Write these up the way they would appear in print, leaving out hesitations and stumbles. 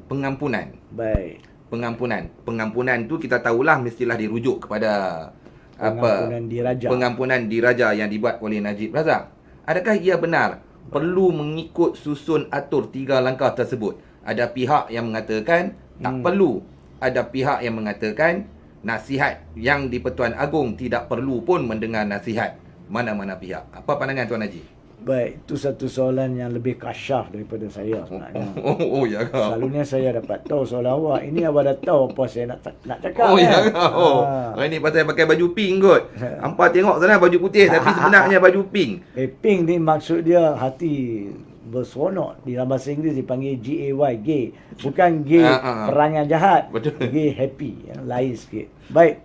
pengampunan. Baik. Pengampunan tu kita tahulah mestilah dirujuk kepada pengampunan diraja yang dibuat oleh Najib Razak. Adakah ia benar perlu mengikut susun atur 3 langkah tersebut? Ada pihak yang mengatakan tak perlu. Ada pihak yang mengatakan nasihat yang di Pertuan Agong tidak perlu pun mendengar nasihat mana-mana pihak. Apa pandangan Tuan Haji? Baik, itu satu soalan yang lebih kasyaf daripada saya sebenarnya. Ya ke? Selalunya saya dapat tahu soalan awak. Ini awak dah tahu apa saya nak cakap. Ya ke? Ini pasal pakai baju pink kot. Hampa tengok sana baju putih tapi sebenarnya baju pink. Pink ni maksud dia hati berseronok. Di dalam bahasa Inggeris dipanggil G-A-Y, gay. Bukan gay perangai jahat. Betul. Gay happy. Lain sikit. Baik.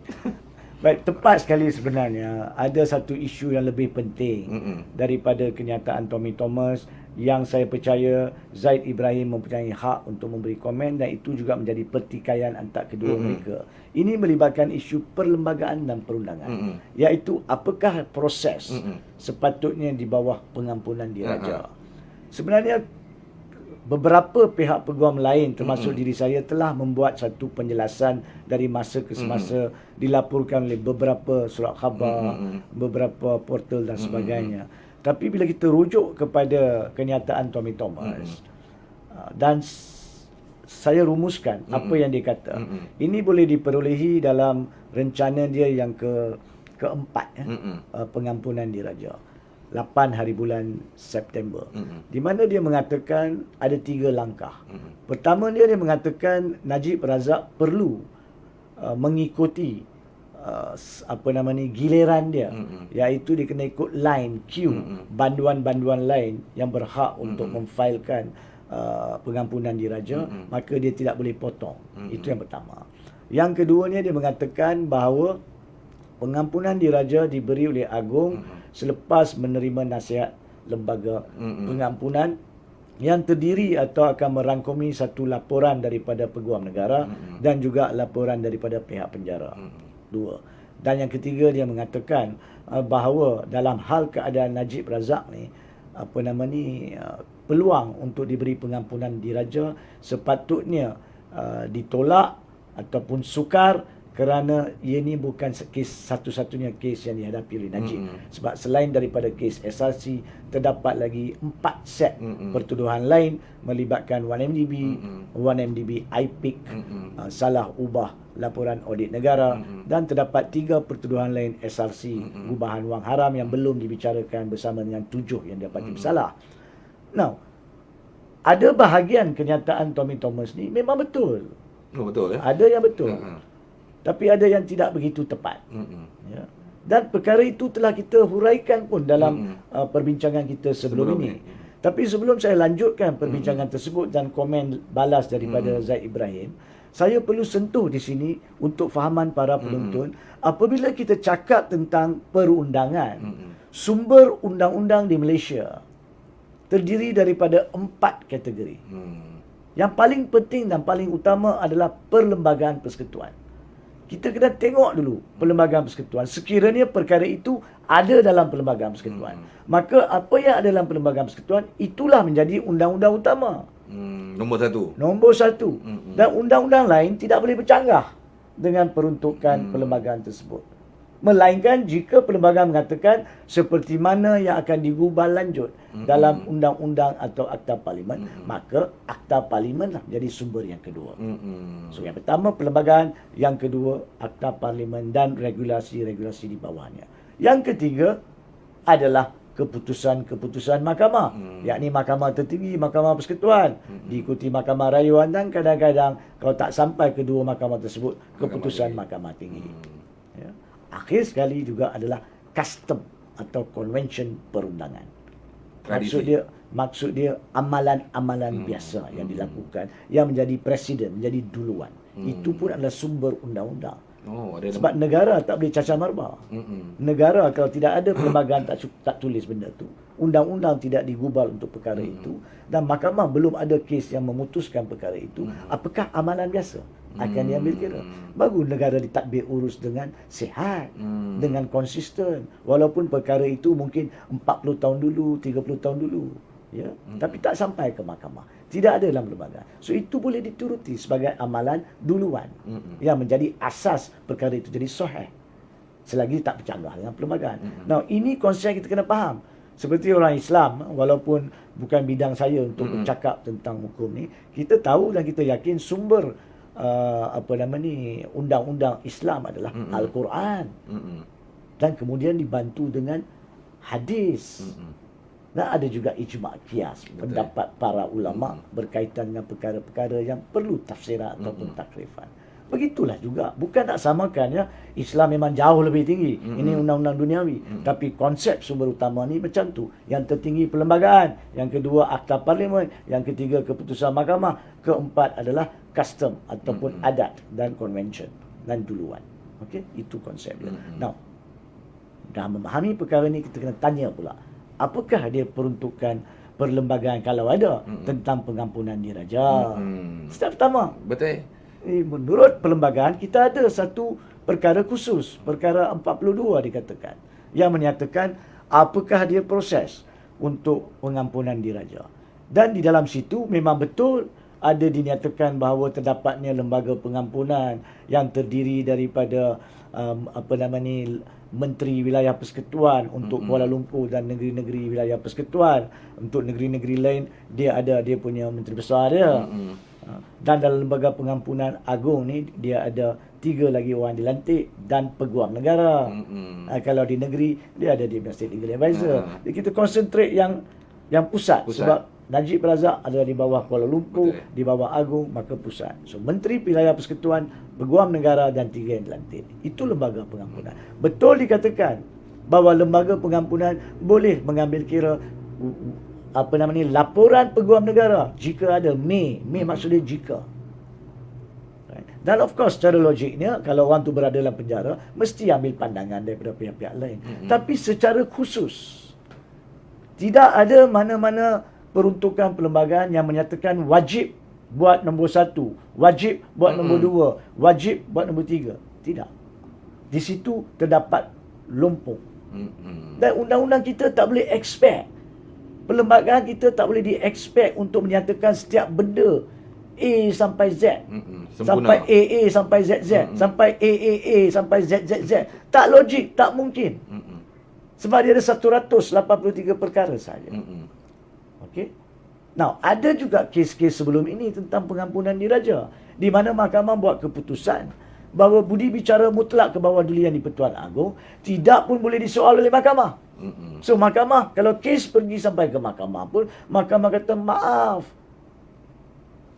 Baik, tepat sekali sebenarnya. Ada satu isu yang lebih penting daripada kenyataan Tommy Thomas yang saya percaya Zaid Ibrahim mempunyai hak untuk memberi komen, dan itu juga menjadi pertikaian antara kedua mereka. Ini melibatkan isu perlembagaan dan perundangan, iaitu apakah proses sepatutnya di bawah pengampunan diraja. Sebenarnya beberapa pihak peguam lain termasuk diri saya telah membuat satu penjelasan dari masa ke semasa, dilaporkan oleh beberapa surat khabar, beberapa portal dan sebagainya. Tapi bila kita rujuk kepada kenyataan Tommy Thomas, dan saya rumuskan apa yang dia kata, ini boleh diperolehi dalam rencana dia yang keempat, pengampunan diraja, 8 hari bulan September, di mana dia mengatakan ada 3 langkah. Pertama dia mengatakan Najib Razak perlu mengikuti giliran dia, iaitu dia kena ikut line queue banduan-banduan lain yang berhak untuk memfailkan pengampunan diraja, maka dia tidak boleh potong. Itu yang pertama. Yang keduanya dia mengatakan bahawa pengampunan diraja diberi oleh Agong selepas menerima nasihat lembaga pengampunan yang terdiri atau akan merangkumi satu laporan daripada Peguam Negara dan juga laporan daripada pihak penjara. 2. Dan yang ketiga dia mengatakan bahawa dalam hal keadaan Najib Razak ni, peluang untuk diberi pengampunan diraja sepatutnya ditolak ataupun sukar, kerana ia ni bukan kes satu-satunya kes yang dihadapi oleh Najib. Sebab selain daripada kes SRC, terdapat lagi 4 set pertuduhan lain melibatkan 1MDB, 1MDB IPIC, salah ubah laporan audit negara, dan terdapat 3 pertuduhan lain SRC, gubahan wang haram yang belum dibicarakan bersama dengan 7 yang dapati bersalah. Now, ada bahagian kenyataan Tommy Thomas ni memang betul. Betul ya? Ada yang betul. Tapi ada yang tidak begitu tepat. Ya. Dan perkara itu telah kita huraikan pun dalam perbincangan kita sebelum ini. Tapi sebelum saya lanjutkan perbincangan tersebut dan komen balas daripada Zaid Ibrahim, saya perlu sentuh di sini untuk fahaman para penonton. Apabila kita cakap tentang perundangan, sumber undang-undang di Malaysia terdiri daripada 4 kategori. Yang paling penting dan paling utama adalah perlembagaan persekutuan. Kita kena tengok dulu perlembagaan persekutuan. Sekiranya perkara itu ada dalam perlembagaan persekutuan, maka apa yang ada dalam perlembagaan persekutuan itulah menjadi undang-undang utama. Nombor 1. Nombor 1. Dan undang-undang lain tidak boleh bercanggah dengan peruntukan perlembagaan tersebut. Melainkan jika perlembagaan mengatakan seperti mana yang akan digubal lanjut dalam undang-undang atau akta parlimen, maka akta parlimen lah menjadi sumber yang kedua. So yang pertama perlembagaan, yang kedua akta parlimen dan regulasi-regulasi di bawahnya. Yang ketiga adalah keputusan-keputusan mahkamah, yakni mahkamah tertinggi, mahkamah persekutuan, diikuti mahkamah rayuan, dan kadang-kadang kalau tak sampai kedua mahkamah tersebut, keputusan mahkamah tinggi. Ya. Akhir sekali juga adalah custom atau convention perundangan. Maksud dia amalan-amalan biasa yang dilakukan, yang menjadi presiden, menjadi duluan. Itu pun adalah sumber undang-undang. Sebab negara tak boleh cacar marba. Negara kalau tidak ada perlembagaan tak tulis benda tu, undang-undang tidak digubal untuk perkara itu, dan mahkamah belum ada kes yang memutuskan perkara itu, apakah amalan biasa akan diambil kira? Baru negara ditadbir urus dengan sihat, dengan konsisten, walaupun perkara itu mungkin 40 tahun dulu, 30 tahun dulu. Ya, tapi tak sampai ke mahkamah. Tidak ada dalam perlembagaan. So itu boleh dituruti sebagai amalan duluan yang menjadi asas perkara itu jadi sahih selagi tak bercanggah dengan perlembagaan. Now, ini konsep kita kena faham. Seperti orang Islam, walaupun bukan bidang saya untuk bercakap tentang hukum ni, kita tahu dan kita yakin sumber undang-undang Islam adalah Al-Quran. Dan kemudian dibantu dengan hadis. Dan ada juga ijma' qiyas, pendapat para ulama berkaitan dengan perkara-perkara yang perlu tafsiran ataupun takrifan. Begitulah juga. Bukan tak samakan ya, Islam memang jauh lebih tinggi. Ini undang-undang duniawi. Tapi konsep sumber utama ni macam tu. Yang tertinggi perlembagaan, yang kedua akta parlimen, yang ketiga keputusan mahkamah, keempat adalah custom ataupun adat dan convention dan duluan. Okey, itu konsep dia. Now, dah memahami perkara ni, kita kena tanya pula, apakah dia peruntukan perlembagaan kalau ada tentang pengampunan diraja? Step pertama. Betul. Menurut perlembagaan, kita ada satu perkara khusus, perkara 42 dikatakan, yang menyatakan apakah dia proses untuk pengampunan diraja. Dan di dalam situ memang betul ada dinyatakan bahawa terdapatnya lembaga pengampunan yang terdiri daripada Menteri Wilayah Persekutuan untuk Kuala Lumpur dan negeri-negeri wilayah persekutuan. Untuk negeri-negeri lain dia punya menteri besar dia. Dan dalam lembaga pengampunan agung ni dia ada 3 lagi orang dilantik dan peguam negara. Kalau di negeri dia ada di State Legal Advisor. Jadi kita concentrate yang pusat. Sebab Najib Razak ada di bawah Kuala Lumpur, di bawah Agung, maka pusat. So Menteri Wilayah Persekutuan, peguam negara dan 3 yang dilantik. Itu lembaga pengampunan. Betul dikatakan bahawa lembaga pengampunan boleh mengambil kira laporan peguam negara jika ada maksudnya jika. Dan of course secara logiknya kalau orang tu berada dalam penjara mesti ambil pandangan daripada pihak-pihak lain. Tapi secara khusus tidak ada mana-mana peruntukan perlembagaan yang menyatakan wajib buat nombor 1, wajib buat nombor 2, wajib buat nombor 3. Tidak. Di situ terdapat lompong. Dan undang-undang kita tak boleh expect. Perlembagaan kita tak boleh di-expect untuk menyatakan setiap benda A sampai Z. Sampai AA sampai ZZ. Sampai AAA sampai ZZZ. Tak logik, tak mungkin. Sebab dia ada 183 perkara saja. Okey. Now, ada juga kes-kes sebelum ini tentang pengampunan diraja, di mana mahkamah buat keputusan bahawa budi bicara mutlak ke bawah duli yang di-Pertuan Agong tidak pun boleh disoal oleh mahkamah. So mahkamah, kalau kes pergi sampai ke mahkamah pun, mahkamah kata maaf,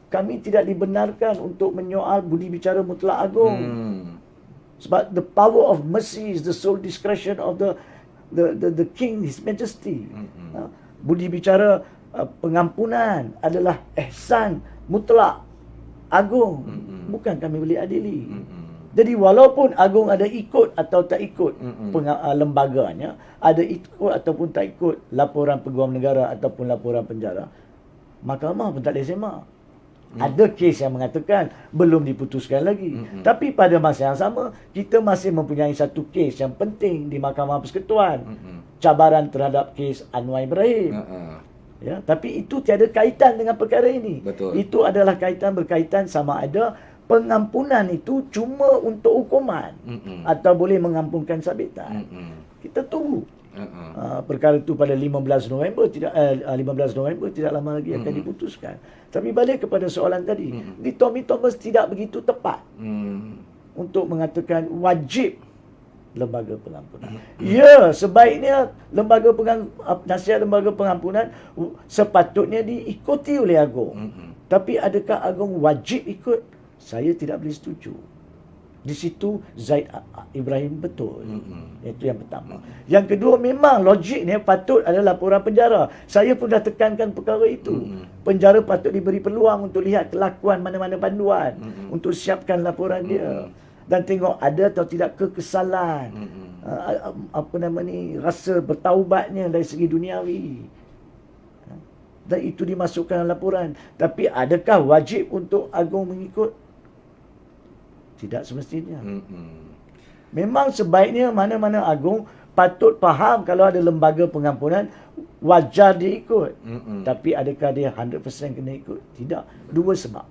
kami tidak dibenarkan untuk menyoal budi bicara mutlak agung. Sebab the power of mercy is the sole discretion of the king, his majesty. Budi bicara pengampunan adalah ihsan mutlak agung. Bukan kami boleh adili. Jadi walaupun agung ada ikut atau tak ikut lembaganya, ada ikut ataupun tak ikut laporan peguam negara ataupun laporan penjara, mahkamah pun tak boleh semak. Ada kes yang mengatakan belum diputuskan lagi. Tapi pada masa yang sama, kita masih mempunyai satu kes yang penting di Mahkamah Persekutuan. Cabaran terhadap kes Anwar Ibrahim. Ya, tapi itu tiada kaitan dengan perkara ini. Betul. Itu adalah berkaitan sama ada pengampunan itu cuma untuk hukuman atau boleh mengampunkan sabitan. Kita tunggu. Perkara itu pada 15 November tidak lama lagi akan diputuskan. Tapi balik kepada soalan tadi, di Tommy Thomas tidak begitu tepat untuk mengatakan wajib lembaga pengampunan. Ya, sebaiknya nasihat lembaga pengampunan sepatutnya diikuti oleh Agong. Tapi adakah Agong wajib ikut? Saya tidak boleh setuju. Di situ Zaid Ibrahim betul. Itu yang pertama. Yang kedua, memang logiknya patut ada laporan penjara. Saya pun dah tekankan perkara itu. Penjara patut diberi peluang untuk lihat kelakuan mana-mana panduan, untuk siapkan laporan dia dan tengok ada atau tidak kekesalan, rasa bertaubatnya dari segi duniawi. Dan itu dimasukkan dalam laporan. Tapi adakah wajib untuk Agong mengikut? Tidak semestinya. Memang sebaiknya mana-mana Agong patut faham kalau ada lembaga pengampunan, wajar dia ikut. Tapi adakah dia 100% kena ikut? Tidak. Dua sebab.